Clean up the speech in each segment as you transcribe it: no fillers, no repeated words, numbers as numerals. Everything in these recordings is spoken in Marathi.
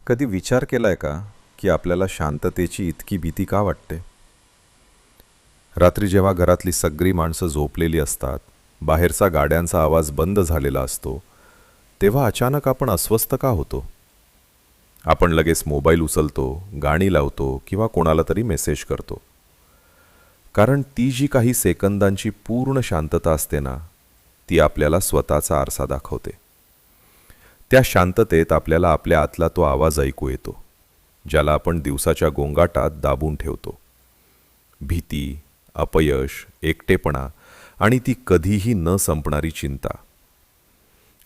कधी विचार केलाय का की आपल्याला शांततेची इतकी भीती का वाटते? रात्री जेव्हा घरातली सगळी माणसं झोपलेली असतात, बाहेरचा गाड्यांचा आवाज बंद झालेला असतो, तेव्हा अचानक आपण अस्वस्थ का होतो? आपण लगेच मोबाईल उचलतो, गाणी लावतो किंवा कोणाला तरी मेसेज करतो. कारण ती जी काही सेकंदांची पूर्ण शांतता असते ना, ती आपल्याला स्वतःचा आरसा दाखवते. त्या शांततेत आपल्याला आपल्या आतला तो आवाज ऐकू येतो, ज्याला आपण दिवसाच्या गोंगाटात दाबून ठेवतो. भीती, अपयश, एकटेपणा आणि ती कधीही न संपणारी चिंता.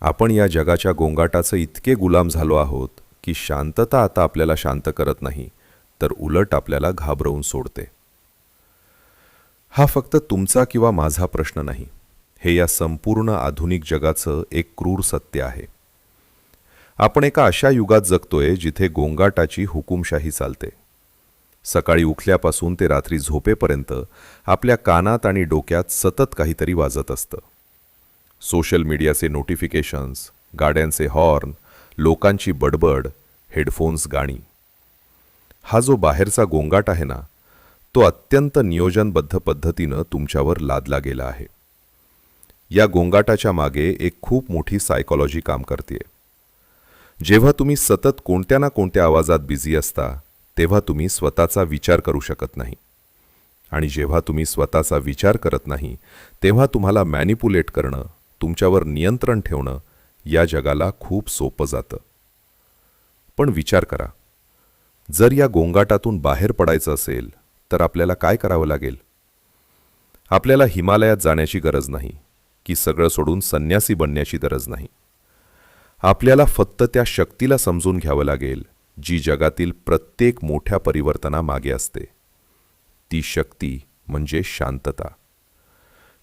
आपण या जगाच्या गोंगाटाचे इतके गुलाम झालो आहोत की शांतता आता आपल्याला शांत करत नाही, तर उलट आपल्याला घाबरवून सोडते. हा फक्त तुमचा किंवा माझा प्रश्न नाही, हे या संपूर्ण आधुनिक जगाचं एक क्रूर सत्य आहे. आपण एका अशा युगात जगतोय जिथे गोंगाटाची हुकुमशाही चालते. सकाळी उठल्यापासून ते रात्री झोपेपर्यंत आपल्या कानात आणि डोक्यात सतत काहीतरी वाजत असतं. सोशल मीडियाचे नोटिफिकेशन्स, गाड्यांचे हॉर्न, लोकांची बडबड, हेडफोन्स गाणी. हा जो बाहेरचा गोंगाट आहे ना, तो अत्यंत नियोजनबद्ध पद्धतीनं तुमच्यावर लादला गेला आहे. या गोंगाटाच्या मागे एक खूप मोठी सायकॉलॉजी काम करते. जेव्हा तुम्ही सतत कोणत्या ना कोणत्या आवाजात बिझी असता, तेव्हा तुम्ही स्वतःचा विचार करू शकत नाही. आणि जेव्हा तुम्ही स्वतःचा विचार करत नाही, तेव्हा तुम्हाला मॅनिपुलेट करणं, तुमच्यावर नियंत्रण ठेवणं या जगाला खूप सोपं जातं. पण विचार करा, जर या गोंगाटातून बाहेर पडायचं असेल तर आपल्याला काय करावं लागेल? आपल्याला हिमालयात जाण्याची गरज नाही, की सगळं सोडून संन्यासी बनण्याची गरज नाही. आपल्याला फक्त त्या शक्तीला समजून घ्यावं लागेल जी जगातील प्रत्येक मोठ्या परिवर्तनामागे असते. ती शक्ती म्हणजे शांतता.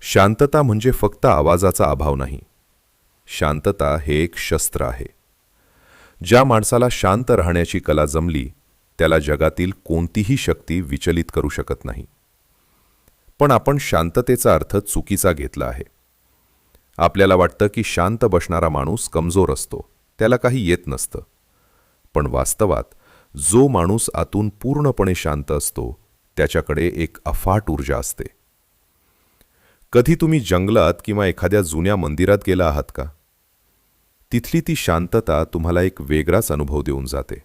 शांतता म्हणजे फक्त आवाजाचा अभाव नाही. शांतता हे एक शस्त्र आहे. ज्या माणसाला शांत राहण्याची कला जमली, त्याला जगातील कोणतीही शक्ती विचलित करू शकत नाही. पण आपण शांततेचा अर्थ चुकीचा घेतला आहे. आपल्याला वाटतं की शांत बसणारा माणूस कमजोर असतो, त्याला काही येत नसतं. पण वास्तवात जो माणूस आतून पूर्णपणे शांत असतो, त्याच्याकडे एक अफाट ऊर्जा असते. कधी तुम्ही जंगलात किंवा एखाद्या जुन्या मंदिरात गेला आहात का? तिथली ती शांतता तुम्हाला एक वेगळाच अनुभव देऊन जाते.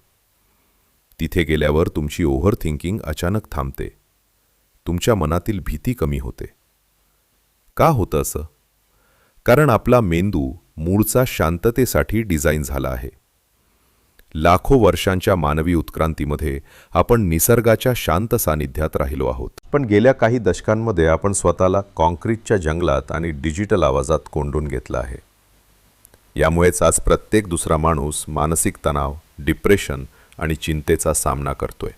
तिथे गेल्यावर तुमची ओव्हर थिंकिंग अचानक थांबते. तुमच्या मनातील भीती कमी होते. का होतं असं? कारण आपला मेंदू मूळचा शांततेसाठी डिझाईन झाला आहे. लाखो वर्षांच्या मानवी उत्क्रांतीमध्ये आपण निसर्गाच्या शांत सानिध्यात राहिलो आहोत. पण गेल्या काही दशकांमध्ये आपण स्वतःला कॉन्क्रीटच्या जंगलात आणि डिजिटल आवाजात कोंडून घेतलं आहे. यामुळेच आज प्रत्येक दुसरा माणूस मानसिक तणाव, डिप्रेशन आणि चिंतेचा सामना करतोय.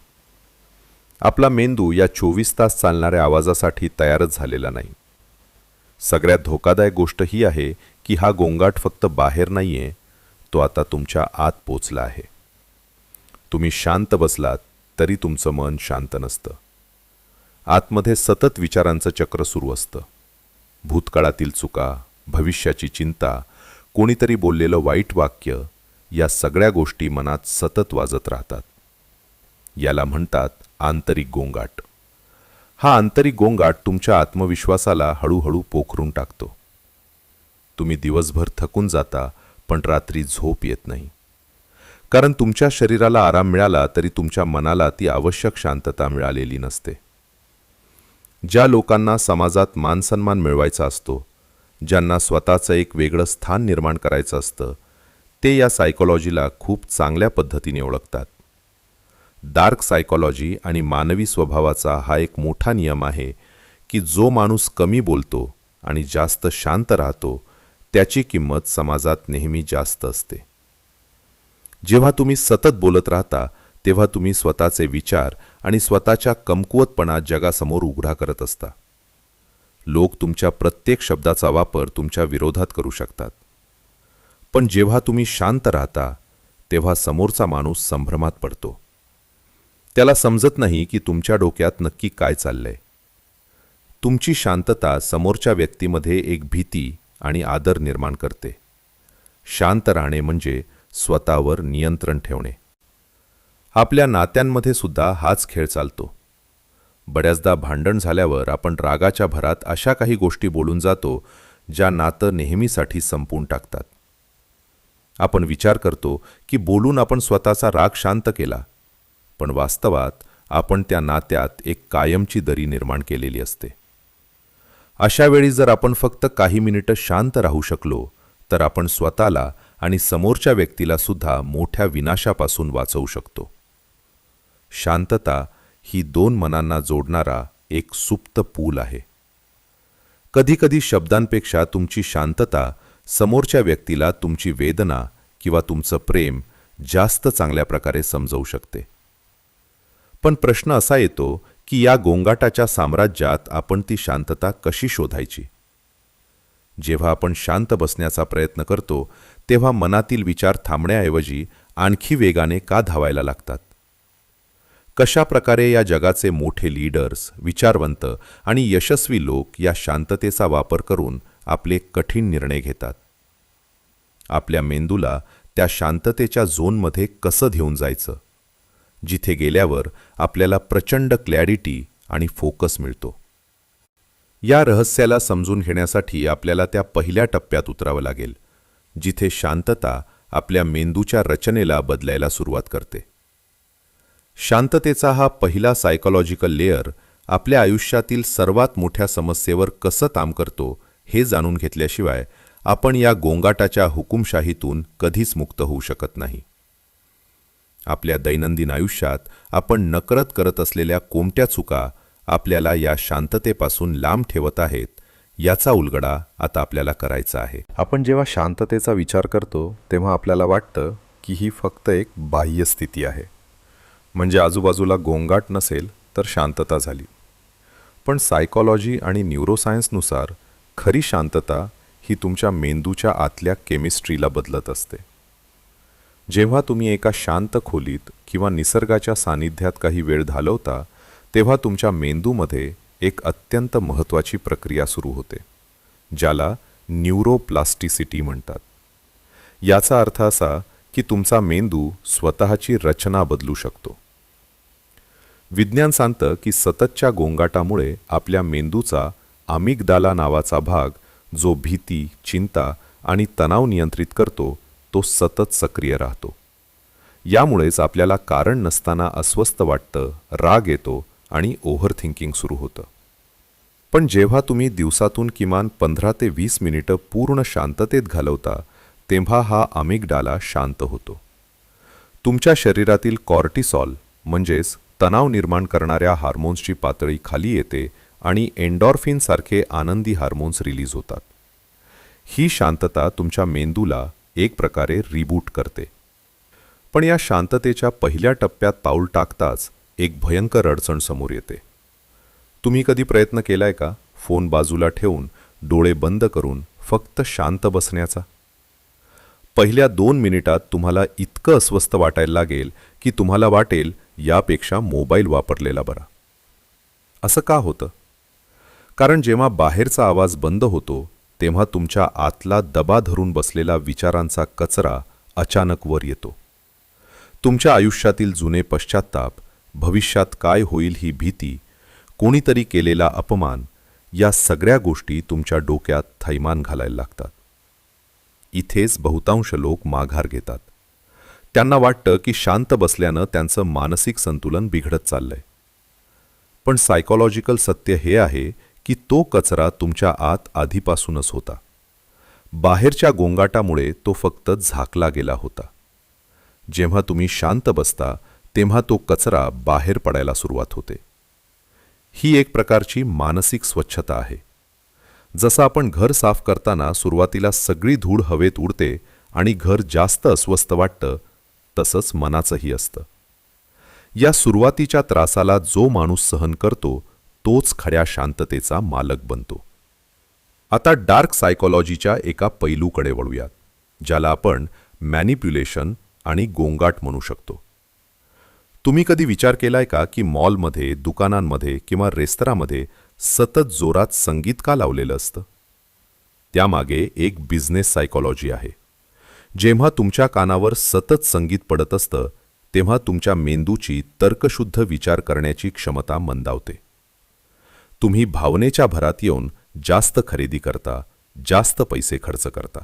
आपला मेंदू या 24 तास चालणाऱ्या आवाजासाठी तयारच झालेला नाही. सगळ्यात धोकादायक गोष्ट ही आहे की हा गोंगाट फक्त बाहेर नाहीये, तो आता तुमच्या आत पोचला आहे. तुम्ही शांत बसलात तरी तुमचं मन शांत नसतं. आतमध्ये सतत विचारांचं चक्र सुरू असतं. भूतकाळातील चुका, भविष्याची चिंता, कोणीतरी बोललेलं वाईट वाक्य, या सगळ्या गोष्टी मनात सतत वाजत राहतात. याला म्हणतात आंतरिक गोंगाट. हा आंतरिक गोंगाट तुमच्या आत्मविश्वासाला हळूहळू पोखरून टाकतो. तुम्ही दिवसभर थकून जाता, पण रात्री झोप येत नाही. कारण तुमच्या शरीराला आराम मिळाला तरी तुमच्या मनाला ती आवश्यक शांतता मिळालेली नसते. ज्या लोकांना समाजात मानसन्मान मिळवायचा असतो, ज्यांना स्वतःचं एक वेगळं स्थान निर्माण करायचं असतं, ते या सायकॉलॉजीला खूप चांगल्या पद्धतीने ओळखतात. डार्क सायकॉलॉजी आणि मानवी स्वभावाचा हा एक मोठा नियम आहे की जो माणूस कमी बोलतो आणि जास्त शांत राहतो, त्याची किंमत समाजात नेहमी जास्त असते. जेव्हा तुम्ही सतत बोलत राहता, तेव्हा तुम्ही स्वतःचे विचार आणि स्वतःच्या कमकुवतपणा जगासमोर उघडा करत असता. लोक तुमच्या प्रत्येक शब्दाचा वापर तुमच्या विरोधात करू शकतात. पण जेव्हा तुम्ही शांत राहता, तेव्हा समोरचा माणूस संभ्रमात पडतो. त्याला समजत नाही की तुमच्या डोक्यात नक्की काय चाललंय. तुमची शांतता समोरच्या व्यक्तीमध्ये एक भीती आणि आदर निर्माण करते. शांत राहणे म्हणजे स्वतःवर नियंत्रण ठेवणे. आपल्या नात्यांमध्ये सुद्धा हाच खेळ चालतो. बऱ्याचदा भांडण झाल्यावर आपण रागाच्या भरात अशा काही गोष्टी बोलून जातो ज्या नातं नेहमीसाठी संपवून टाकतात. आपण विचार करतो की बोलून आपण स्वतःचा राग शांत केला, पण वास्तवात आपण त्या नात्यात एक कायमची दरी निर्माण केलेली असते. अशा वेळी जर आपण फक्त काही मिनिटं शांत राहू शकलो तर आपण स्वतःला आणि समोरच्या व्यक्तीला सुद्धा मोठ्या विनाशापासून वाचवू शकतो. शांतता ही दोन मनांना जोडणारा एक सुप्त पूल आहे. कधीकधी शब्दांपेक्षा तुमची शांतता समोरच्या व्यक्तीला तुमची वेदना किंवा तुमचं प्रेम जास्त चांगल्या प्रकारे समजवू शकते. पण प्रश्न असा येतो की या गोंगाटाच्या साम्राज्यात आपण ती शांतता कशी शोधायची? जेव्हा आपण शांत बसण्याचा प्रयत्न करतो तेव्हा मनातील विचार थांबण्याऐवजी आणखी वेगाने का धावायला लागतात? कशा प्रकारे या जगाचे मोठे लीडर्स, विचारवंत आणि यशस्वी लोक या शांततेचा वापर करून आपले कठीण निर्णय घेतात? आपल्या मेंदूला त्या शांततेच्या झोनमध्ये कसं घेऊन जायचं, जिथे गेल्यावर आपल्याला प्रचंड क्लॅरिटी आणि फोकस मिळतो? या रहस्याला समजून घेण्यासाठी आपल्याला त्या पहिल्या टप्प्यात उतरावं लागेल, जिथे शांतता आपल्या मेंदूच्या रचनेला बदलायला सुरुवात करते. शांततेचा हा पहिला सायकोलॉजिकल लेयर आपल्या आयुष्यातील सर्वात मोठ्या समस्येवर कसं काम करतो हे जाणून घेतल्याशिवाय आपण या गोंगाटाच्या हुकुमशाहीतून कधीच मुक्त होऊ शकत नाही. आपल्या दैनंदिन आयुष्यात आपण नकळत करत असलेल्या कोणत्या चुका आपल्याला या शांततेपासून लांब ठेवत आहेत, याचा उलगडा आता आपल्याला करायचा आहे. आपण जेव्हा शांततेचा विचार करतो तेव्हा आपल्याला वाटतं की ही फक्त एक बाह्य स्थिती आहे, म्हणजे आजूबाजूला गोंगाट नसेल तर शांतता झाली. पण सायकॉलॉजी आणि न्यूरोसायन्सनुसार खरी शांतता ही तुमच्या मेंदूच्या आतल्या केमिस्ट्रीला बदलत असते. जेव्हा तुम्ही एका शांत खोलीत किंवा निसर्गाच्या सानिध्यात काही वेळ घालवता तेव्हा तुमच्या मेंदूमध्ये एक अत्यंत महत्त्वाची प्रक्रिया सुरू होते, ज्याला न्यूरोप्लास्टिसिटी म्हणतात. याचा अर्थ असा की तुमचा मेंदू स्वतःची रचना बदलू शकतो. विज्ञान सांगतं की सततच्या गोंगाटामुळे आपल्या मेंदूचा अमिगडाला नावाचा भाग, जो भीती, चिंता आणि तणाव नियंत्रित करतो, तो सतत सक्रिय राहतो. यामुळेच आपल्याला कारण नसताना अस्वस्थ वाटतं, राग येतो आणि ओव्हरथिंकिंग सुरू होतं. पण जेव्हा तुम्ही दिवसातून किमान 15 ते 20 मिनिटं पूर्ण शांततेत घालवता तेव्हा हा अमिगडाला शांत होतो. तुमच्या शरीरातील कॉर्टिसॉल म्हणजेच तणाव निर्माण करणाऱ्या हार्मोन्सची पातळी खाली येते आणि एंडॉर्फिनसारखे आनंदी हार्मोन्स रिलीज होतात. ही शांतता तुमच्या मेंदूला एक प्रकारे रिबूट करते. पण या शांततेच्या पहिल्या टप्प्यात पाऊल टाकताच एक भयंकर अडचण समोर येते. तुम्ही कधी प्रयत्न केलाय का फोन बाजूला ठेवून डोळे बंद करून फक्त शांत बसण्याचा? पहिल्या 2 मिनिटात तुम्हाला इतकं अस्वस्थ वाटायला लागेल की तुम्हाला वाटेल यापेक्षा मोबाईल वापरलेला बरा. असं का होतं? कारण जेव्हा बाहेरचा आवाज बंद होतो तेव्हा तुमच्या आतला दबा धरून बसलेला विचारांचा कचरा अचानक वर येतो. तुमच्या आयुष्यातील जुने पश्चात्ताप, भविष्यात काय होईल ही भीती, कोणीतरी केलेला अपमान, या सगळ्या गोष्टी तुमच्या डोक्यात थैमान घालायला लागतात. इथेच बहुतांश लोक माघार घेतात. त्यांना वाटतं की शांत बसल्यानं त्यांचं मानसिक संतुलन बिघडत चाललंय. पण सायकोलॉजिकल सत्य हे आहे की तो कचरा तुमच्या आत आधीपासूनच होता. बाहेरच्या गोंगाटामुळे तो फक्त झाकला गेला होता. जेव्हा तुम्ही शांत बसता तेव्हा तो कचरा बाहेर पडायला सुरुवात होते. ही एक प्रकारची मानसिक स्वच्छता आहे. जसं आपण घर साफ करताना सुरुवातीला सगळी धूळ हवेत उडते आणि घर जास्त अस्वस्थ वाटतं, तसंच मनाचंही असतं. या सुरुवातीच्या त्रासाला जो माणूस सहन करतो तोच खऱ्या शांततेचा मालक बनतो. आता डार्क सायकोलॉजीच्या एका पैलूकडे वळूयात, ज्याला आपण मॅनिप्युलेशन आणि गोंगाट म्हणू शकतो. तुम्ही कधी विचार केलाय का की मॉलमध्ये, दुकानांमध्ये किंवा रेस्तरांमध्ये सतत जोरात संगीत का लावलेलं असतं? त्यामागे एक बिझनेस सायकोलॉजी आहे. जेव्हा तुमच्या कानावर सतत संगीत पडत असतं तेव्हा तुमच्या मेंदूची तर्कशुद्ध विचार करण्याची क्षमता मंदावते. तुम्ही भावनेच्या भरात येऊन जास्त खरेदी करता, जास्त पैसे खर्च करता.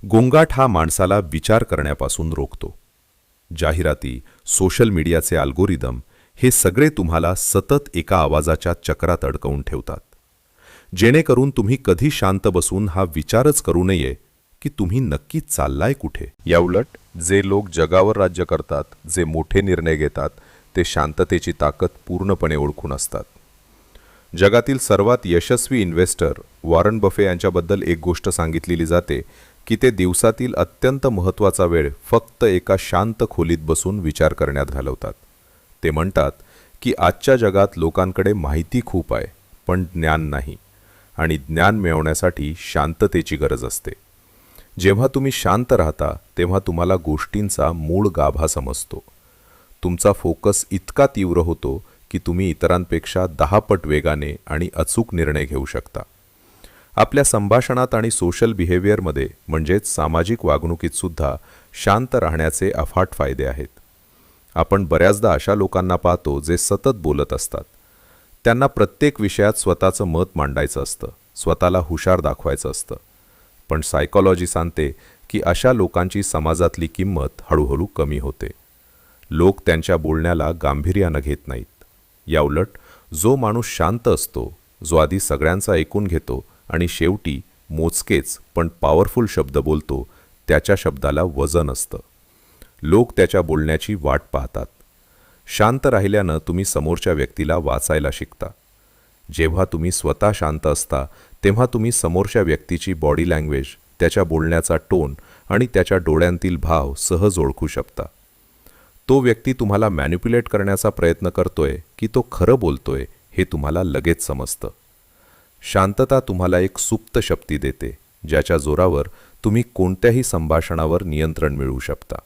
गोंगाट हा माणसाला विचार करण्यापासून रोखतो. जाहिराती, सोशल मीडियाचे अल्गोरिदम हे सगळे तुम्हाला सतत एका आवाजाच्या चक्रात अडकवून ठेवतात, जेणेकरून तुम्ही कधी शांत बसून हा विचारच करू नये की तुम्ही नक्की चाललाय कुठे. याउलट जे लोक जगावर राज्य करतात, जे मोठे निर्णय घेतात, ते शांततेची ताकद पूर्णपणे ओळखून असतात. जगातील सर्वात यशस्वी इन्व्हेस्टर वॉरन बफे यांच्याबद्दल एक गोष्ट सांगितलेली जाते की ते दिवसातील अत्यंत महत्त्वाचा वेळ फक्त एका शांत खोलीत बसून विचार करण्यात घालवतात. ते म्हणतात की आजच्या जगात लोकांकडे माहिती खूप आहे, पण ज्ञान नाही, आणि ज्ञान मिळवण्यासाठी शांततेची गरज असते. जेव्हा तुम्ही शांत राहता तेव्हा तुम्हाला गोष्टींचा मूळ गाभा समजतो. तुमचा फोकस इतका तीव्र होतो की तुम्ही इतरांपेक्षा 10 पट वेगाने आणि अचूक निर्णय घेऊ शकता. आपल्या संभाषणात आणि सोशल बिहेवियरमध्ये म्हणजेच सामाजिक वागणुकीत सुद्धा शांत राहण्याचे अफाट फायदे आहेत. आपण बऱ्याचदा अशा लोकांना पाहतो जे सतत बोलत असतात. त्यांना प्रत्येक विषयात स्वतःचं मत मांडायचं असतं, स्वतःला हुशार दाखवायचं असतं. पण सायकॉलॉजी सांगते की अशा लोकांची समाजातली किंमत हळूहळू कमी होते. लोक त्यांच्या बोलण्याला गांभीर्यानं घेत नाहीत. याउलट जो माणूस शांत असतो, जो आधी सगळ्यांचा ऐकून घेतो आणि शेवटी मोजकेच पण पॉवरफुल शब्द बोलतो, त्याच्या शब्दाला वजन असतं. लोक त्याच्या बोलण्याची वाट पाहतात. शांत राहिल्यानं तुम्ही समोरच्या व्यक्तीला वाचायला शिकता. जेव्हा तुम्ही स्वतः शांत असता तेव्हा तुम्ही समोरच्या व्यक्तीची बॉडी लँग्वेज, त्याच्या बोलण्याचा टोन आणि त्याच्या डोळ्यांतील भाव सहज ओळखू शकता. तो व्यक्ती तुम्हाला मॅनिप्युलेट करण्याचा प्रयत्न करतोय की तो खरं बोलतोय हे तुम्हाला लगेच समजतं. शांतता तुम्हाला एक सुप्त शक्ती देते, ज्याच्या जोरावर तुम्ही कोणत्याही संभाषणावर नियंत्रण मिळवू शकता.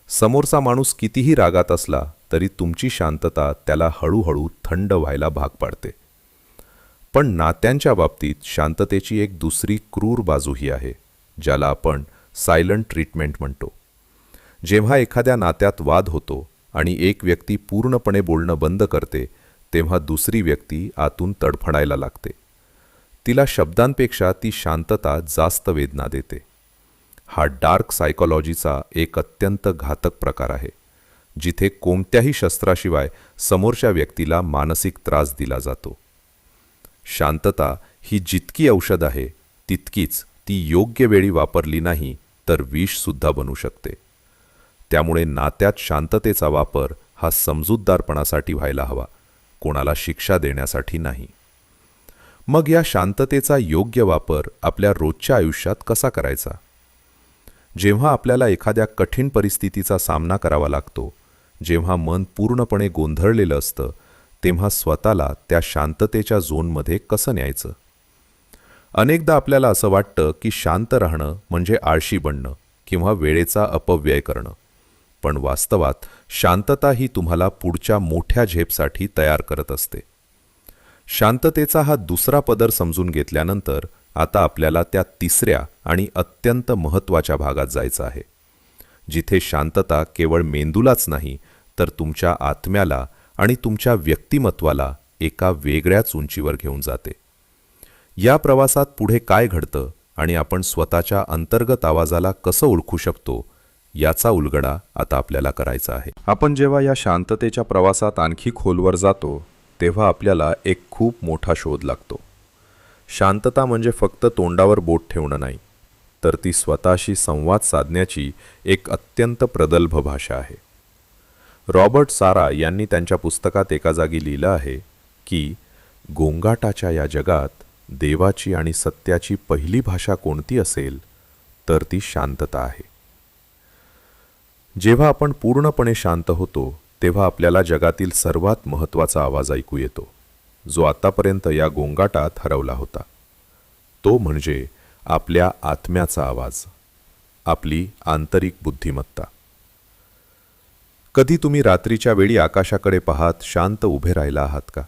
समोरचा माणूस कितीही रागात असला तरी तुमची शांतता त्याला हळूहळू थंड व्हायला भाग पाडते. पण नात्यांच्या बाबतीत शांततेची एक दुसरी क्रूर बाजूही आहे, ज्याला आपण सायलंट ट्रीटमेंट म्हणतो. जेव्हा एखाद्या नात्यात वाद होतो आणि एक व्यक्ती पूर्णपणे बोलणं बंद करते, तेव्हा दुसरी व्यक्ती आतून तडफडायला लागते. तिला शब्दांपेक्षा ती शांतता जास्त वेदना देते. हा डार्क सायकॉलॉजीचा एक अत्यंत घातक प्रकार आहे, जिथे कोणत्याही शस्त्राशिवाय समोरच्या व्यक्तीला मानसिक त्रास दिला जातो. शांतता ही जितकी औषध आहे, तितकीच ती योग्य वेळी वापरली नाही तर विषसुद्धा बनू शकते. त्यामुळे नात्यात शांततेचा वापर हा समजूतदारपणासाठी व्हायला हवा, कोणाला शिक्षा देण्यासाठी नाही. मग या शांततेचा योग्य वापर आपल्या रोजच्या आयुष्यात कसा करायचा? जेव्हा आपल्याला एखाद्या कठीण परिस्थितीचा सामना करावा लागतो, जेव्हा मन पूर्णपणे गोंधळलेलं असतं, तेव्हा स्वतःला त्या शांततेच्या झोनमध्ये कसं न्यायचं? अनेकदा आपल्याला असं वाटतं की शांत राहणं म्हणजे आळशी बनणं किंवा वेळेचा अपव्यय करणं. पण वास्तवात शांतता ही तुम्हाला पुढच्या मोठ्या झेपसाठी तयार करत असते. शांततेचा हा दुसरा पदर समजून घेतल्यानंतर आता आपल्याला त्या तिसऱ्या आणि अत्यंत महत्त्वाच्या भागात जायचं आहे, जिथे शांतता केवळ मेंदूलाच नाही तर तुमच्या आत्म्याला आणि तुमच्या व्यक्तिमत्वाला एका वेगळ्याच उंचीवर घेऊन जाते. या प्रवासात पुढे काय घडतं आणि आपण स्वतःच्या अंतर्गत आवाजाला कसं ओळखू शकतो, याचा उलगडा आता आपल्याला करायचा आहे. आपण जेव्हा या शांततेच्या प्रवासात आणखी खोलवर जातो तेव्हा आपल्याला एक खूप मोठा शोध लागतो. शांतता म्हणजे फक्त तोंडावर बोट ठेवणं नाही, तर ती स्वतःशी संवाद साधण्याची एक अत्यंत प्रगल्भ भाषा आहे. रॉबर्ट सारा यांनी त्यांच्या पुस्तकात एका जागी लिहिलं आहे की गोंगाटाच्या या जगात देवाची आणि सत्याची पहिली भाषा कोणती असेल तर ती शांतता आहे. जेव्हा आपण पूर्णपणे शांत होतो तेव्हा आपल्याला जगातील सर्वात महत्त्वाचा आवाज ऐकू येतो, जो आतापर्यंत या गोंगाटात हरवला होता. तो म्हणजे आपल्या आत्म्याचा आवाज, आपली आंतरिक बुद्धिमत्ता. कधी तुम्ही रात्रीच्या वेळी आकाशाकडे पाहत शांत उभे राहिला आहात का?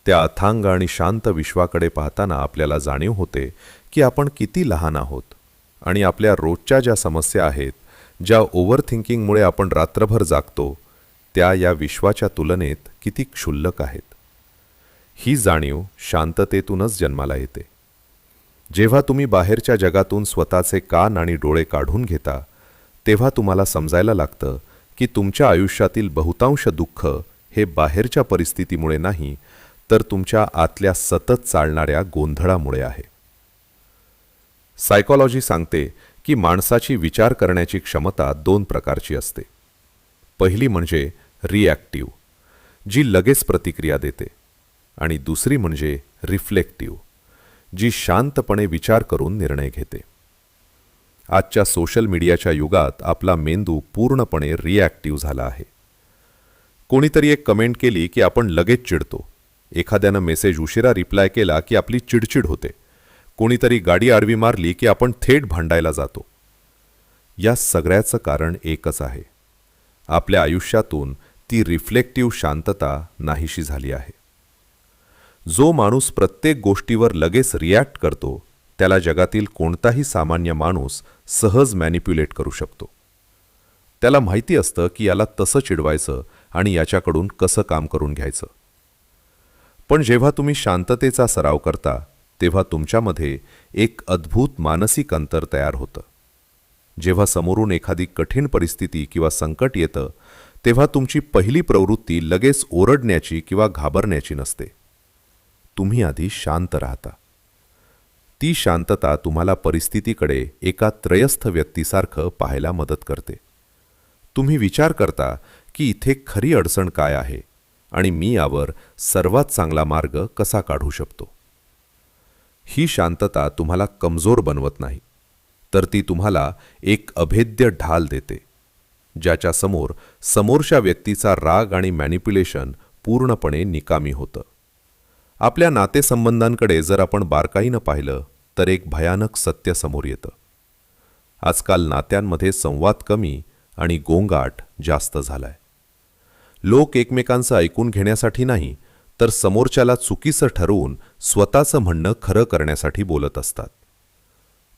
त्या अथांग आणि शांत विश्वाकडे पाहताना आपल्याला जाणीव होते की आपण किती लहान आहोत आणि आपल्या रोजच्या ज्या समस्या आहेत ज्या ओव्हरथिंकिंगमुळे आपण रात्रभर जागतो त्या या विश्वाच्या तुलनेत किती क्षुल्लक आहेत. ही जाणीव शांततेतूनच जन्माला येते. जेव्हा तुम्ही बाहेरच्या जगातून स्वतःचे कान आणि डोळे काढून घेता तेव्हा तुम्हाला समजायला लागतं की तुमच्या आयुष्यातील बहुतांश दुःख हे बाहेरच्या परिस्थितीमुळे नाही तर तुमच्या आतल्या सतत चालणाऱ्या गोंधळामुळे आहे. सायकॉलॉजी सांगते की माणसाची विचार करण्याची क्षमता 2 प्रकारची असते. पहिली म्हणजे रिॲक्टिव्ह, जी लगेच प्रतिक्रिया देते, आणि दुसरी म्हणजे रिफ्लेक्टिव्ह, जी शांतपणे विचार करून निर्णय घेते. आजच्या सोशल मीडियाच्या युगात आपला मेंदू पूर्णपणे रिॲक्टिव्ह झाला आहे. कोणीतरी एक कमेंट केली की आपण लगेच चिडतो. एखाद्यानं मेसेज उशिरा रिप्लाय केला की आपली चिडचिड होते. कोणीतरी गाडी आडवी मारली की आपण थेट भांडायला जातो. या सगळ्याचं कारण एकच आहे. आपल्या आयुष्यातून ती रिफ्लेक्टिव्ह शांतता नाहीशी झाली आहे. जो माणूस प्रत्येक गोष्टीवर लगेच रिॲक्ट करतो त्याला जगातील कोणताही सामान्य माणूस सहज मॅनिप्युलेट करू शकतो. त्याला माहिती असतं की याला तसं चिडवायचं आणि याच्याकडून कसं काम करून घ्यायचं. पण जेव्हा तुम्ही शांततेचा सराव करता तेव्हा तुमच्यामध्ये एक अद्भुत मानसिक अंतर तयार होतं. जेव्हा समोरून एखादी कठीण परिस्थिती किंवा संकट येतं तेव्हा तुमची पहिली प्रवृत्ती लगेच ओरडण्याची किंवा घाबरण्याची नसते. तुम्ही आधी शांत राहता. ती शांतता तुम्हाला परिस्थितीकडे एका त्रयस्थ व्यक्तीसारखं पाहायला मदत करते. तुम्ही विचार करता की इथे खरी अडचण काय आहे आणि मी यावर सर्वात चांगला मार्ग कसा काढू शकतो. ही शांतता तुम्हाला कमजोर बनवत नाही, तर ती तुम्हाला एक अभेद्य ढाल देते, ज्याच्यासमोर समोरच्या व्यक्तीचा राग आणि मॅनिप्युलेशन पूर्णपणे निकामी होतं. आपल्या नातेसंबंधांकडे जर आपण बारकाईनं पाहिलं तर एक भयानक सत्य समोर येतं. आजकाल नात्यांमध्ये संवाद कमी आणि गोंगाट जास्त झालाय. लोक एकमेकांचं ऐकून घेण्यासाठी नाही तर समोरच्याला चुकीचं ठरवून स्वतःचं म्हणणं खरं करण्यासाठी बोलत असतात.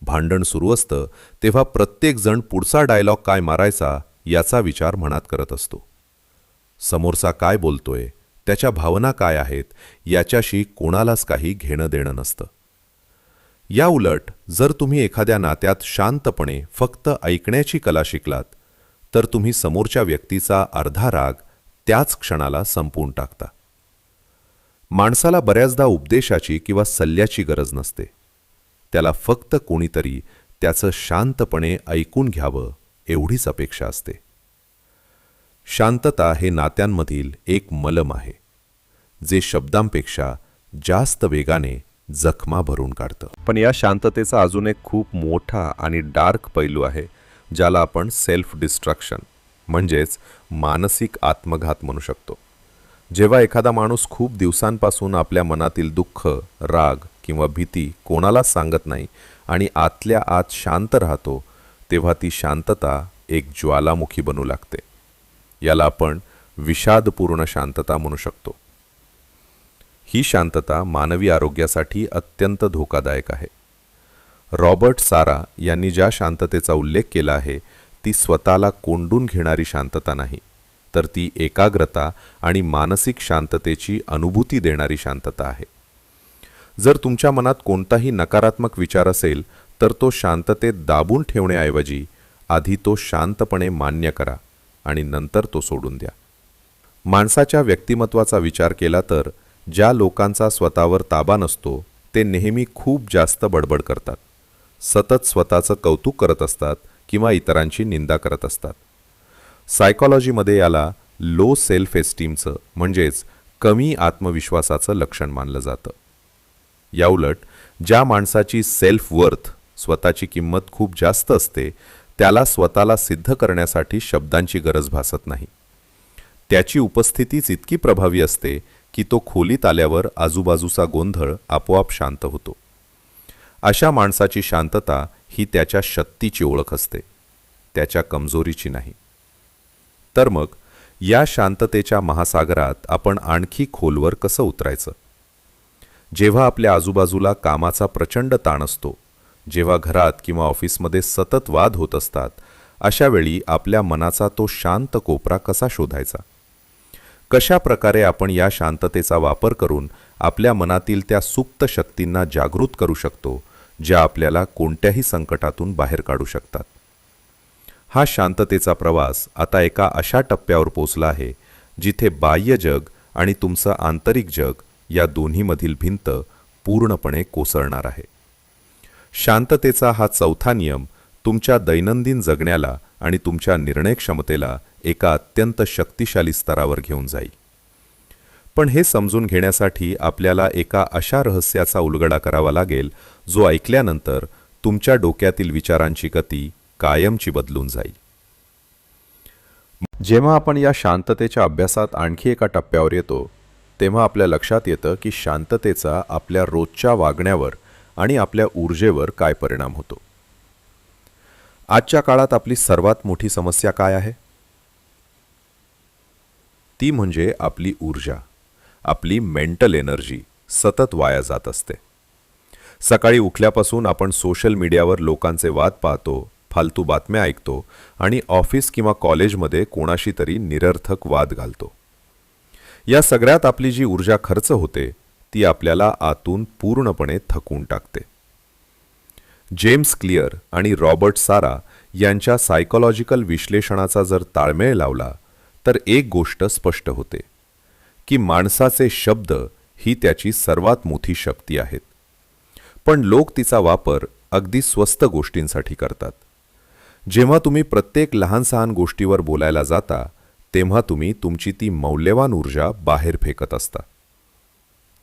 भांडण सुरू असतं तेव्हा प्रत्येकजण पुढचा डायलॉग काय मारायचा याचा विचार मनात करत असतो. समोरचा काय बोलतोय, त्याच्या भावना काय आहेत याच्याशी कोणालाच काही घेणं देणं नसतं. या उलट जर तुम्ही एखाद्या नात्यात शांतपणे फक्त ऐकण्याची कला शिकलात तर तुम्ही समोरच्या व्यक्तीचा अर्धा राग त्याच क्षणाला संपवून टाकता. माणसाला बऱ्याचदा उपदेशाची किंवा सल्ल्याची गरज नसते. त्याला फक्त कोणीतरी त्याचं शांतपणे ऐकून घ्यावं एवढीच अपेक्षा असते. शांतता हे नात्यांमधील एक मलम आहे, जे शब्दांपेक्षा जास्त वेगाने जखमा भरून काढतं. पण या शांततेचा अजून एक खूप मोठा आणि डार्क पैलू आहे, ज्याला आपण सेल्फ डिस्ट्रक्शन म्हणजेच मानसिक आत्मघात म्हणू शकतो. जेव्हा एखादा माणूस खूप दिवसांपासून आपल्या मनातील दुःख, राग किंवा भीती कोणालाच सांगत नाही आणि आतल्या आत शांत राहतो, तेव्हा ती शांतता एक ज्वालामुखी बनू लागते. याला आपण विषादपूर्ण शांतता म्हणू शकतो. ही शांतता मानवी आरोग्यासाठी अत्यंत धोकादायक आहे. रॉबर्ट सारा यांनी ज्या शांततेचा उल्लेख केला आहे ती स्वतःला कोंडून घेणारी शांतता नाही, तर ती एकाग्रता आणि मानसिक शांततेची अनुभूती देणारी शांतता आहे. जर तुमच्या मनात कोणताही नकारात्मक विचार असेल तर तो शांततेत दाबून ठेवण्याऐवजी आधी तो शांतपणे मान्य करा आणि नंतर तो सोडून द्या. माणसाच्या व्यक्तिमत्वाचा विचार केला तर ज्या लोकांचा स्वतःवर ताबा नसतो ते नेहमी खूप जास्त बडबड करतात, सतत स्वतःचं कौतुक करत असतात किंवा इतरांची निंदा करत असतात. सायकॉलॉजीमध्ये याला लो सेल्फ एस्टीमचं म्हणजेच कमी आत्मविश्वासाचं लक्षण मानलं जातं. याउलट ज्या माणसाची सेल्फ वर्थ स्वतःची किंमत खूप जास्त असते त्याला स्वतःला सिद्ध करण्यासाठी शब्दांची गरज भासत नाही. त्याची उपस्थितीच इतकी प्रभावी असते की तो खोलीत आल्यावर आजूबाजूचा गोंधळ आपोआप शांत होतो. अशा माणसाची शांतता ही त्याच्या शक्तीची ओळख असते, त्याच्या कमजोरीची नाही. तर मग या शांततेच्या महासागरात आपण आणखी खोलवर कसं उतरायचं? जेव्हा आपल्या आजूबाजूला कामाचा प्रचंड ताण असतो, जेव्हा घरात किंवा ऑफिसमध्ये सतत वाद होत असतात अशा वेळी आपल्या मनाचा तो शांत कोपरा कसा शोधायचा? कशा प्रकारे आपण या शांततेचा वापर करून आपल्या मनातील त्या सुप्त शक्तींना जागृत करू शकतो, ज्या आपल्याला कोणत्याही संकटातून बाहेर काढू शकतात? हा शांततेचा प्रवास आता एका अशा टप्प्यावर पोचला आहे जिथे बाह्य जग आणि तुमचं आंतरिक जग या दोन्हीमधील भिंत पूर्णपणे कोसळणार आहे. शांततेचा हा चौथा नियम तुमच्या दैनंदिन जगण्याला आणि तुमच्या निर्णय क्षमतेला एका अत्यंत शक्तिशाली स्तरावर घेऊन जाईल. पण हे समजून घेण्यासाठी आपल्याला एका अशा रहस्याचा उलगडा करावा लागेल जो ऐकल्यानंतर तुमच्या डोक्यातील विचारांची गती कायमची बदलून जाईल. जेव्हा आपण या शांततेच्या अभ्यासात आणखी एका टप्प्यावर येतो, तेव्हा आपल्या लक्षात येतं की शांततेचा आपल्या रोजच्या वागण्यावर आणि आपल्या ऊर्जेवर काय परिणाम होतो. आजच्या काळात आपली सर्वात मोठी समस्या काय आहे? ती म्हणजे आपली ऊर्जा, आपली मेंटल एनर्जी सतत वाया जात असते. सकाळी उठल्यापासून आपण सोशल मीडियावर लोकांचे वाद पाहतो, फालतू बातम्या ऐकतो आणि ऑफिस किंवा कॉलेजमध्ये कोणाशी तरी निरर्थक वाद घालतो. या सगळ्यात आपली जी ऊर्जा खर्च होते ती आपल्याला आतून पूर्णपणे थकवून टाकते. जेम्स क्लिअर आणि रॉबर्ट सारा यांच्या सायकोलॉजिकल विश्लेषणाचा जर ताळमेळ लावला तर एक गोष्ट स्पष्ट होते की माणसाचे शब्द ही त्याची सर्वात मोठी शक्ती आहेत. पण लोक तिचा वापर अगदी स्वस्त गोष्टींसाठी करतात. जेव्हा तुम्ही प्रत्येक लहान सहान गोष्टीवर बोलायला जाता तेव्हा तुम्ही तुमची ती मौल्यवान ऊर्जा बाहेर फेकत असता.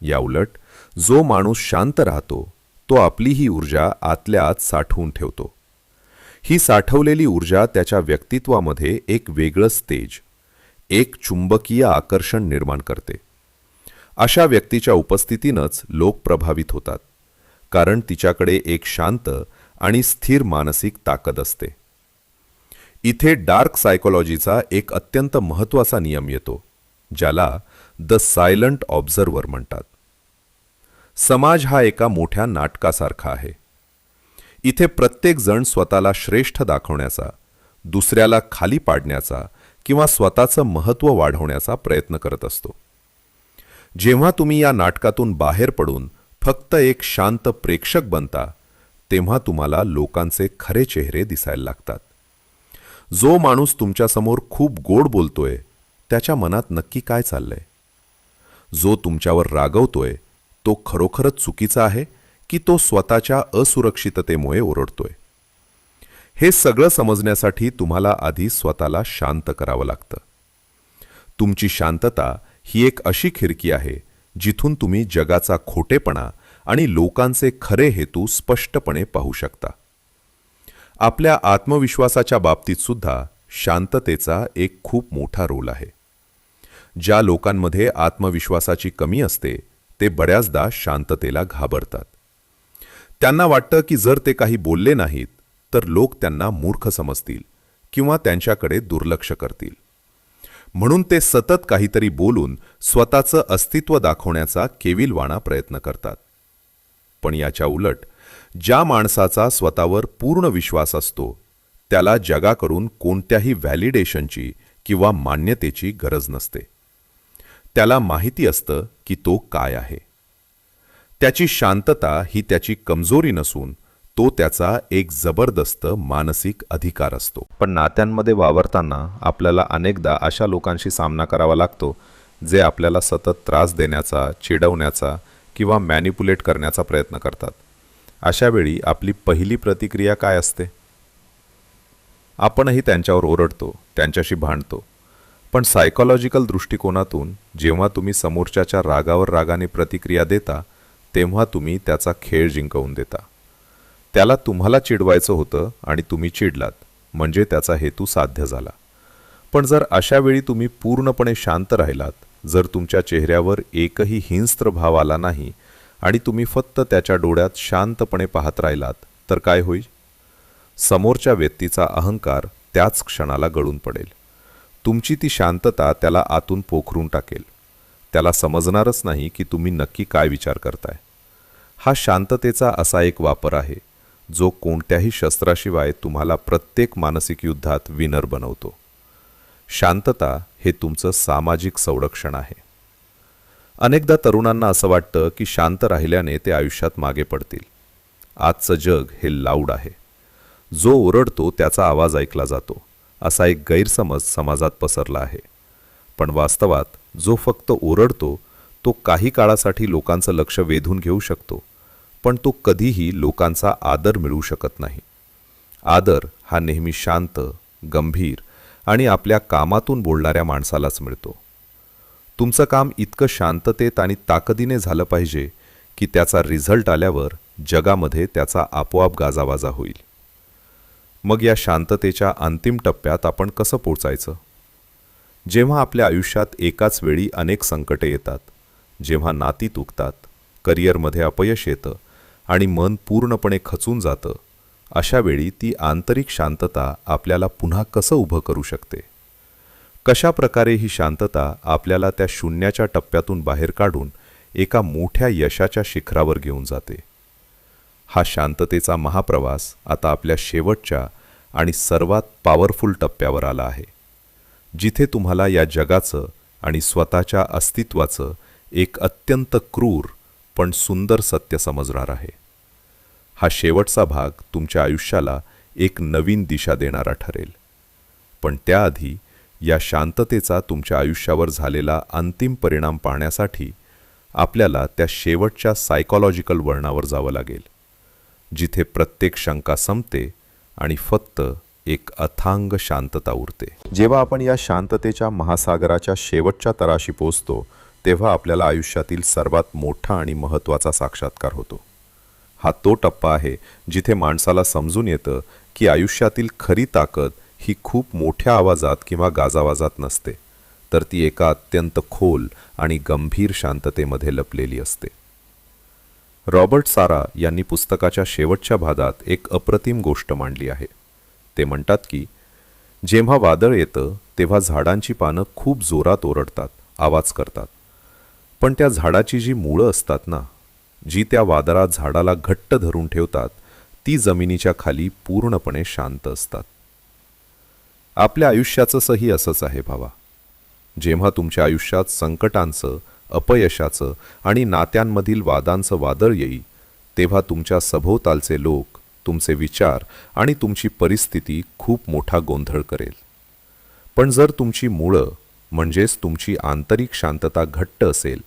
याउलट जो माणूस शांत राहतो तो आपली ही ऊर्जा आतल्या आत साठवून ठेवतो. ही साठवलेली ऊर्जा त्याच्या व्यक्तित्वामध्ये एक वेगळंच तेज, एक चुंबकीय आकर्षण निर्माण करते. अशा व्यक्तीच्या उपस्थितीनंच लोक प्रभावित होतात, कारण तिच्याकडे एक शांत आणि स्थिर मानसिक ताकद असते. इथे डार्क सायकोलॉजीचा एक अत्यंत महत्त्वाचा नियम येतो, ज्याला द सायलंट ऑब्झर्वर म्हणतात. समाज हा एका मोठ्या नाटकासारखा आहे. इथे प्रत्येक जण स्वतःला श्रेष्ठ दाखवण्याचा, दुसऱ्याला खाली पाडण्याचा किंवा स्वतःचं महत्त्व वाढवण्याचा प्रयत्न करत असतो. जेव्हा तुम्ही या नाटकातून बाहेर पडून फक्त एक शांत प्रेक्षक बनता तेव्हा तुम्हाला लोकांचे खरे चेहरे दिसायला लागतात. जो माणूस तुमच्यासमोर खूप गोड बोलतोय त्याच्या मनात नक्की काय चाललंय? जो तुमच्यावर रागवतोय तो खरोखरच चुकीचा आहे की तो स्वतःच्या असुरक्षिततेमुळे ओरडतोय? हे सगळं समजण्यासाठी तुम्हाला आधी स्वतःला शांत करावं लागतं. तुमची शांतता ही एक अशी खिडकी आहे जिथून तुम्ही जगाचा खोटेपणा आणि लोकांचे खरे हेतू स्पष्टपणे पाहू शकता. आपल्या आत्मविश्वासाच्या बाबतीत सुद्धा शांततेचा एक खूप मोठा रोल आहे. ज्या लोकांमध्ये आत्मविश्वासाची कमी असते ते बऱ्याचदा शांततेला घाबरतात. त्यांना वाटतं की जर ते काही बोलले नाहीत तर लोक त्यांना मूर्ख समजतील किंवा त्यांच्याकडे दुर्लक्ष करतील. म्हणून ते सतत काहीतरी बोलून स्वतःचं अस्तित्व दाखवण्याचा केविलवाणा प्रयत्न करतात. पण याच्या उलट ज्या माणसाचा स्वतःवर पूर्ण विश्वास असतो त्याला जगाकडून कोणत्याही व्हॅलिडेशनची किंवा मान्यतेची गरज नसते. त्याला माहिती असतं की तो काय आहे. त्याची शांतता ही त्याची कमजोरी नसून तो त्याचा एक जबरदस्त मानसिक अधिकार असतो. पण नात्यांमध्ये वावरताना आपल्याला अनेकदा अशा लोकांशी सामना करावा लागतो जे आपल्याला सतत त्रास देण्याचा, चिडवण्याचा किंवा मॅनिपुलेट करण्याचा प्रयत्न करतात. अशा वेळी आपली पहिली प्रतिक्रिया काय असते? आपणही त्यांच्यावर ओरडतो, त्यांच्याशी भांडतो. पण सायकोलॉजिकल दृष्टिकोनातून जेव्हा तुम्ही समोरच्याच्या रागावर रागाने प्रतिक्रिया देता तेव्हा तुम्ही त्याचा खेळ जिंकवून देता. त्याला तुम्हाला चिडवायचं होतं आणि तुम्ही चिडलात, म्हणजे त्याचा हेतू साध्य झाला. पण जर अशा वेळी तुम्ही पूर्णपणे शांत राहिलात, जर तुमच्या चेहऱ्यावर एकही हिंस्त्र भाव आला नाही आणि तुम्ही फक्त त्याच्या डोळ्यात शांतपणे पाहत राहिलात तर काय होईल? समोरच्या व्यक्तीचा अहंकार त्याच क्षणाला गळून पडेल. तुमची ती शांतता त्याला आतून पोखरून टाकेल. त्याला समजणारच नाही की तुम्ही नक्की काय विचार करताय. हा शांततेचा असा एक वापर आहे जो कोणत्याही शस्त्राशिवाय तुम्हाला प्रत्येक मानसिक युद्धात विनर बनवतो. शांतता हे तुमचं सामाजिक संरक्षण आहे. अनेकदा तरुणांना असं वाटतं की शांत राहिल्याने ते आयुष्यात मागे पडतील. आजचं जग हे लाऊड आहे. जो ओरडतो त्याचा आवाज ऐकला जातो, असा एक गैरसमज समाजात पसरला आहे. पण वास्तवात जो फक्त ओरडतो तो काही काळासाठी लोकांचं लक्ष वेधून घेऊ शकतो, पण तो कधीही लोकांचा आदर मिळवू शकत नाही. आदर हा नेहमी शांत, गंभीर आणि आपल्या कामातून बोलणाऱ्या माणसालाच मिळतो. तुमचं काम इतकं शांततेत आणि ताकदीने झालं पाहिजे की त्याचा रिझल्ट आल्यावर जगामध्ये त्याचा आपोआप गाजावाजा होईल. मग या शांततेच्या अंतिम टप्प्यात आपण कसं पोचायचं? जेव्हा आपल्या आयुष्यात एकाच वेळी अनेक संकटे येतात, जेव्हा नाती तुटतात, करिअरमध्ये अपयश येतं आणि मन पूर्णपणे खचून जातं, अशा वेळी ती आंतरिक शांतता आपल्याला पुन्हा कसं उभं करू शकते? कशा प्रकारे ही शांतता आपल्याला त्या शून्याच्या टप्प्यातून बाहेर काढून एका मोठ्या यशाच्या शिखरावर घेऊन जाते? हा शांततेचा महाप्रवास आता आपल्या शेवटच्या आणि सर्वात पॉवरफुल टप्प्यावर आला आहे, जिथे तुम्हाला या जगाचं आणि स्वतःच्या अस्तित्वाचं एक अत्यंत क्रूर पण सुंदर सत्य समजणार आहे. हा शेवटचा भाग तुमच्या आयुष्याला एक नवीन दिशा देणारा ठरेल. पण त्याआधी या शांततेचा तुमच्या आयुष्यावर झालेला अंतिम परिणाम पाहण्यासाठी आपल्याला त्या शेवटच्या सायकॉलॉजिकल वळणावर जावं लागेल, जिथे प्रत्येक शंका संपते आणि फक्त एक अथांग शांतता उरते. जेव्हा आपण या शांततेच्या महासागराच्या शेवटच्या तळाशी पोचतो, तेव्हा आपल्याला आयुष्यातील सर्वात मोठा आणि महत्त्वाचा साक्षात्कार होतो. हा तो टप्पा आहे जिथे माणसाला समजून येतं की आयुष्यातील खरी ताकद ही खूप मोठ्या आवाजात किंवा गाजावाजात नसते, तर ती एका अत्यंत खोल आणि गंभीर शांततेमध्ये लपलेली असते. रॉबर्ट सारा यांनी पुस्तकाच्या शेवटच्या भागात एक अप्रतिम गोष्ट मांडली आहे. ते म्हणतात की जेव्हा वादळ येतं तेव्हा झाडांची पानं खूप जोरात ओरडतात, आवाज करतात. पण त्या झाडाची जी मुळं असतात ना, जी त्या वादळात झाडाला घट्ट धरून ठेवतात, ती जमिनीच्या खाली पूर्णपणे शांत असतात. आपल्या आयुष्याचंही असंच आहे भावा. जेव्हा तुमच्या आयुष्यात संकटांचं, अपयशाचं आणि नात्यांमधील वादांचं वादळ येईल, तेव्हा तुमच्या सभोवतालचे लोक, तुमचे विचार आणि तुमची परिस्थिती खूप मोठा गोंधळ करेल. पण जर तुमची मुळं म्हणजेच तुमची आंतरिक शांतता घट्ट असेल,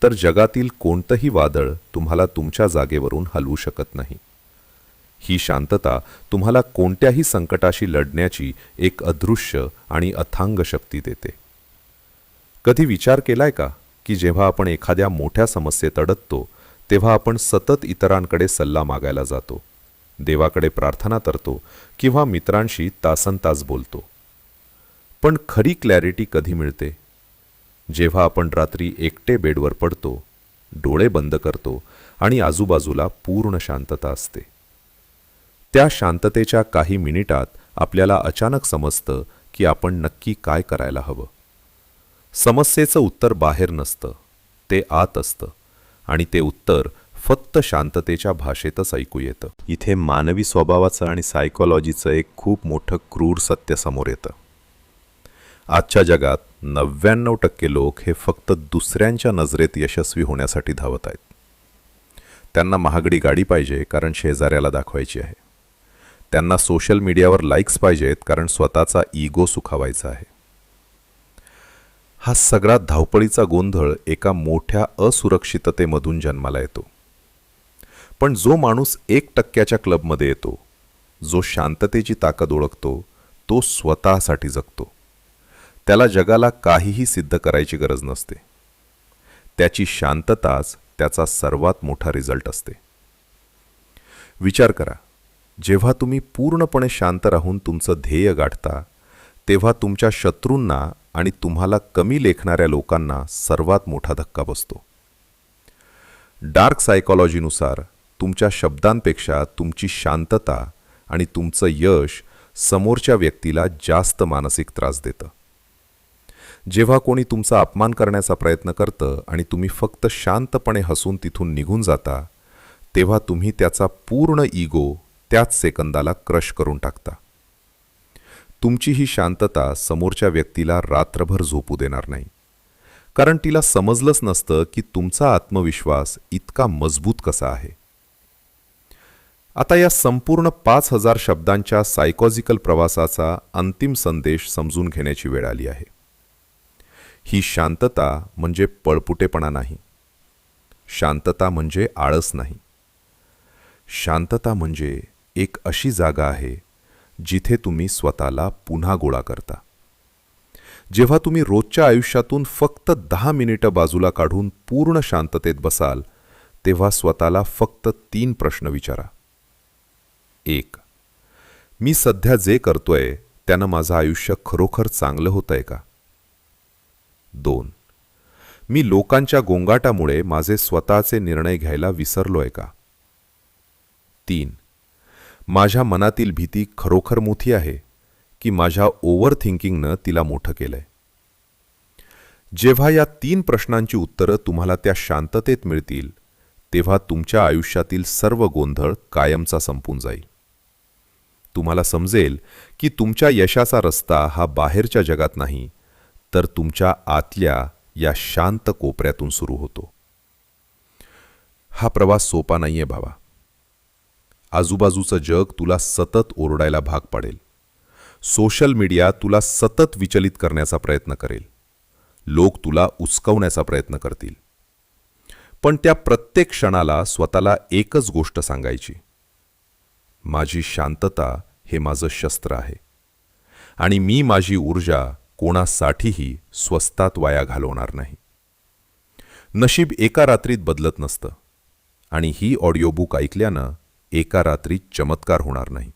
तर जगातील कोणतंही वादळ तुम्हाला तुमच्या जागेवरून हलवू शकत नाही. ही शांतता तुम्हाला कोणत्याही संकटाशी लढण्याची एक अदृश्य आणि अथांग शक्ती देते. कधी विचार केलाय का की जेव्हा आपण एखाद्या मोठ्या समस्येत अडकतो, तेव्हा आपण सतत इतरांकडे सल्ला मागायला जातो, देवाकडे प्रार्थना करतो किंवा मित्रांशी तासनतास बोलतो. पण खरी क्लॅरिटी कधी मिळते? जेव्हा आपण रात्री एकटे बेडवर पडतो, डोळे बंद करतो आणि आजूबाजूला पूर्ण शांतता असते. त्या शांततेच्या काही मिनिटात आपल्याला अचानक समजतं की आपण नक्की काय करायला हवं. समस्येचं उत्तर बाहेर नसतं, ते आत असतं आणि ते उत्तर फक्त शांततेच्या भाषेतच ऐकू येतं. इथे मानवी स्वभावाचं आणि सायकॉलॉजीचं एक खूप मोठं क्रूर सत्य समोर येतं. आजच्या जगात 99% लोक हे फक्त दुसऱ्यांच्या नजरेत यशस्वी होण्यासाठी धावत आहेत. त्यांना महागडी गाडी पाहिजे कारण शेजाऱ्याला दाखवायची आहे. त्यांना सोशल मीडियावर लाईक्स पाहिजेत कारण स्वतःचा इगो सुखावायचा आहे. हा सगळा धावपळीचा गोंधळ एका मोठ्या असुरक्षिततेमधून जन्माला येतो. पण जो माणूस 1% क्लबमध्ये येतो, जो शांततेची ताकद ओळखतो, तो स्वतःसाठी जगतो. त्याला जगाला काहीही सिद्ध करायची गरज नसते. त्याची शांतताच त्याचा सर्वात मोठा रिझल्ट असते. विचार करा, जेव्हा तुम्ही पूर्णपणे शांत राहून तुमचं ध्येय गाठता, तेव्हा तुमच्या शत्रूंना आणि तुम्हाला कमी लेखणाऱ्या लोकांना सर्वात मोठा धक्का बसतो. डार्क सायकॉलॉजीनुसार तुमच्या शब्दांपेक्षा तुमची शांतता आणि तुमचं यश समोरच्या व्यक्तीला जास्त मानसिक त्रास देतं. जेव्हा कोणी तुमचा अपमान करण्याचा प्रयत्न करतं आणि तुम्ही फक्त शांतपणे हसून तिथून निघून जाता, तेव्हा तुम्ही त्याचा पूर्ण इगो, त्याच सेकंदाला क्रश करून टाकता. तुमची ही शांतता समोरच्या व्यक्तीला रात्रभर झोपू देणार नाही, कारण तिला समजलंच नसतं की तुमचा आत्मविश्वास इतका मजबूत कसा आहे. आता या संपूर्ण 5,000 शब्दांच्या सायकॉलॉजिकल प्रवासाचा अंतिम संदेश समजून घेण्याची वेळ आली आहे. ही शांतता म्हणजे पळपुटेपणा नाही. शांतता म्हणजे आळस नाही. शांतता म्हणजे एक अशी जागा आहे जिथे तुम्ही स्वतःला पुन्हा गोळा करता. जेव्हा तुम्ही रोजच्या आयुष्यातून फक्त 10 मिनिटं बाजूला काढून पूर्ण शांततेत बसाल, तेव्हा स्वतःला फक्त 3 प्रश्न विचारा. 1. मी सध्या जे करतोय त्यानं माझं आयुष्य खरोखर चांगलं होतंय का? 2. मी लोकांच्या गोंगाटामुळे माझे स्वतःचे निर्णय घ्यायला विसरलोय का? 3. माझ्या मनातील भीती खरोखर मोठी आहे की माझ्या ओव्हर थिंकिंगनं तिला मोठं केलंय? जेव्हा या 3 प्रश्नांची उत्तरं तुम्हाला त्या शांततेत मिळतील, तेव्हा तुमच्या आयुष्यातील सर्व गोंधळ कायमचा संपून जाईल. तुम्हाला समजेल की तुमच्या यशाचा रस्ता हा बाहेरच्या जगात नाही, तर तुमच्या आतल्या या शांत कोपऱ्यातून सुरू होतो. हा प्रवास सोपा नाहीये भावा. आजूबाजूचं जग तुला सतत ओरडायला भाग पाडेल. सोशल मीडिया तुला सतत विचलित करण्याचा प्रयत्न करेल. लोक तुला उचकवण्याचा प्रयत्न करतील. पण त्या प्रत्येक क्षणाला स्वतःला एकच गोष्ट सांगायची: माझी शांतता हे माझं शस्त्र आहे आणि मी माझी ऊर्जा कोणासाठीही स्वस्तात वाया घालवणार नाही. नशीब एका रात्रीत बदलत नसतं आणि ही ऑडिओ बुक ऐकल्यानं एका रात्रीत चमत्कार होणार नाही.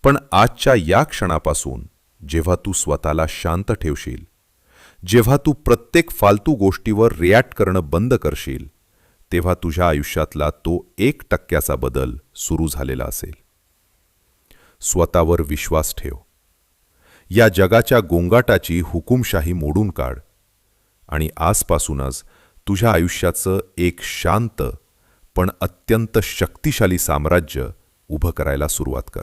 पण आजच्या या क्षणापासून जेव्हा तू स्वतःला शांत ठेवशील, जेव्हा तू प्रत्येक फालतू गोष्टीवर रिॲक्ट करणं बंद करशील, तेव्हा तुझ्या आयुष्यातला तो 1% बदल सुरू झालेला असेल. स्वतःवर विश्वास ठेव. या जगाच्या गोंगाटाची हुकुमशाही मोडून काढ आणि आजपासूनच तुझ्या आयुष्याचं एक शांत पण अत्यंत शक्तिशाली साम्राज्य उभं करायला सुरुवात कर.